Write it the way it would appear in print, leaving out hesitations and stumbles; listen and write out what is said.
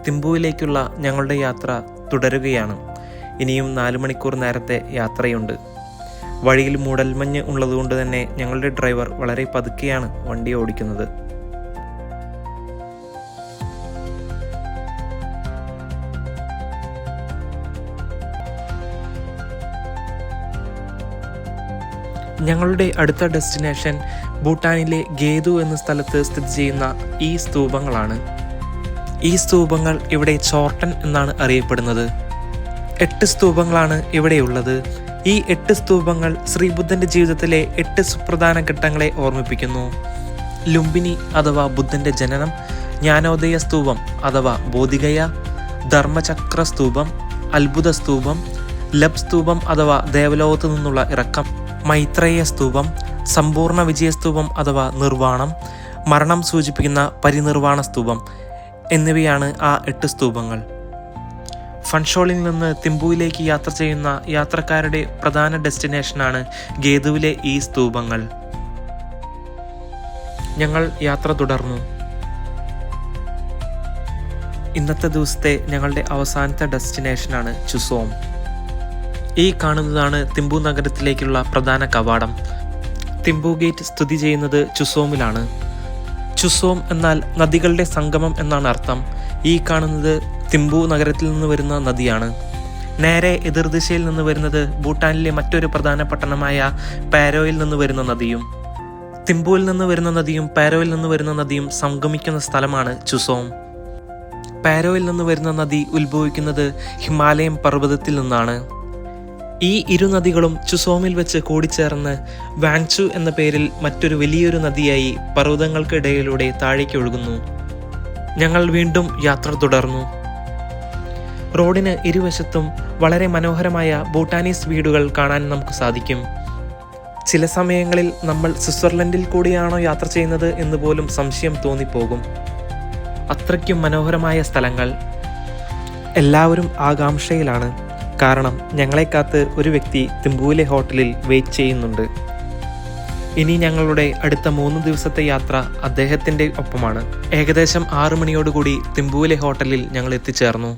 തിമ്പുവിലേക്കുള്ള ഞങ്ങളുടെ യാത്ര തുടരുകയാണ്. ഇനിയും 4 മണിക്കൂർ നേരത്തെ യാത്രയുണ്ട്. വഴിയിൽ മൂടൽമഞ്ഞ് ഉള്ളതുകൊണ്ട് തന്നെ ഞങ്ങളുടെ ഡ്രൈവർ വളരെ പതുക്കെയാണ് വണ്ടി ഓടിക്കുന്നത്. ഞങ്ങളുടെ അടുത്ത ഡെസ്റ്റിനേഷൻ ഭൂട്ടാനിലെ ഗേതു എന്ന സ്ഥലത്ത് സ്ഥിതി ചെയ്യുന്ന ഈ സ്തൂപങ്ങളാണ്. ഈ സ്തൂപങ്ങൾ ഇവിടെ ചോർട്ടൻ എന്നാണ് അറിയപ്പെടുന്നത്. 8 സ്തൂപങ്ങളാണ് ഇവിടെയുള്ളത്. ഈ 8 സ്തൂപങ്ങൾ ശ്രീബുദ്ധന്റെ ജീവിതത്തിലെ 8 സുപ്രധാന ഘട്ടങ്ങളെ ഓർമ്മിപ്പിക്കുന്നു. ലുംബിനി അഥവാ ബുദ്ധന്റെ ജനനം, ജ്ഞാനോദയ സ്തൂപം അഥവാ ബോധിഗയ, ധർമ്മചക്ര സ്തൂപം, അത്ഭുത സ്തൂപം, ലബ് സ്തൂപം അഥവാ ദേവലോകത്തു നിന്നുള്ള ഇറക്കം, മൈത്രേയ സ്തൂപം, സമ്പൂർണ്ണ വിജയസ്തൂപം അഥവാ നിർവാണം, മരണം സൂചിപ്പിക്കുന്ന പരിനിർവാണ സ്തൂപം എന്നിവയാണ് ആ 8 സ്തൂപങ്ങൾ. ഫൺഷോളിൽ നിന്ന് തിമ്പുവിലേക്ക് യാത്ര ചെയ്യുന്ന യാത്രക്കാരുടെ പ്രധാന ഡെസ്റ്റിനേഷനാണ് ഗേതുവിലെ ഈ സ്തൂപങ്ങൾ. ഞങ്ങൾ യാത്ര തുടർന്നു. ഇന്നത്തെ ദിവസത്തെ ഞങ്ങളുടെ അവസാനത്തെ ഡെസ്റ്റിനേഷനാണ് ചുസോം. ഈ കാണുന്നതാണ് തിമ്പു നഗരത്തിലേക്കുള്ള പ്രധാന കവാടം. തിമ്പു ഗേറ്റ് സ്ഥിതി ചെയ്യുന്നത് ചുസോമിലാണ്. ചുസോം എന്നാൽ നദികളുടെ സംഗമം എന്നാണ് അർത്ഥം. ഈ കാണുന്നത് തിമ്പു നഗരത്തിൽ നിന്ന് വരുന്ന നദിയാണ്. നേരെ എതിർദിശയിൽ നിന്ന് വരുന്നത് ഭൂട്ടാനിലെ മറ്റൊരു പ്രധാന പട്ടണമായ പാരോയിൽ നിന്ന് വരുന്ന നദിയും. തിമ്പുവിൽ നിന്ന് വരുന്ന നദിയും പാരോയിൽ നിന്ന് വരുന്ന നദിയും സംഗമിക്കുന്ന സ്ഥലമാണ് ചുസോം. പാരോയിൽ നിന്ന് വരുന്ന നദി ഉത്ഭവിക്കുന്നത് ഹിമാലയം പർവ്വതത്തിൽ നിന്നാണ്. ഈ 2 നദികളും ചുസോമിൽ വെച്ച് കൂടിച്ചേർന്ന് വാങ്ചു എന്ന പേരിൽ മറ്റൊരു വലിയൊരു നദിയായി പർവ്വതങ്ങൾക്കിടയിലൂടെ താഴേക്ക് ഒഴുകുന്നു. ഞങ്ങൾ വീണ്ടും യാത്ര തുടർന്നു. റോഡിന് ഇരുവശത്തും വളരെ മനോഹരമായ ഭൂട്ടാനീസ് വീടുകൾ കാണാൻ നമുക്ക് സാധിക്കും. ചില സമയങ്ങളിൽ നമ്മൾ സ്വിറ്റ്സർലൻഡിൽ കൂടിയാണോ യാത്ര ചെയ്യുന്നത് എന്ന് പോലും സംശയം തോന്നിപ്പോകും. അത്രയ്ക്കും മനോഹരമായ സ്ഥലങ്ങൾ. എല്ലാവരും ആകാംക്ഷയിലാണ്. കാരണം ഞങ്ങളെ കാത്ത് ഒരു വ്യക്തി തിമ്പുവിലെ ഹോട്ടലിൽ വെയിറ്റ് ചെയ്യുന്നുണ്ട്. ഇനി ഞങ്ങളുടെ അടുത്ത 3 ദിവസത്തെ യാത്ര അദ്ദേഹത്തിൻ്റെ ഒപ്പമാണ്. ഏകദേശം 6 മണിയോടുകൂടി തിമ്പുവിലെ ഹോട്ടലിൽ ഞങ്ങൾ എത്തിച്ചേർന്നു.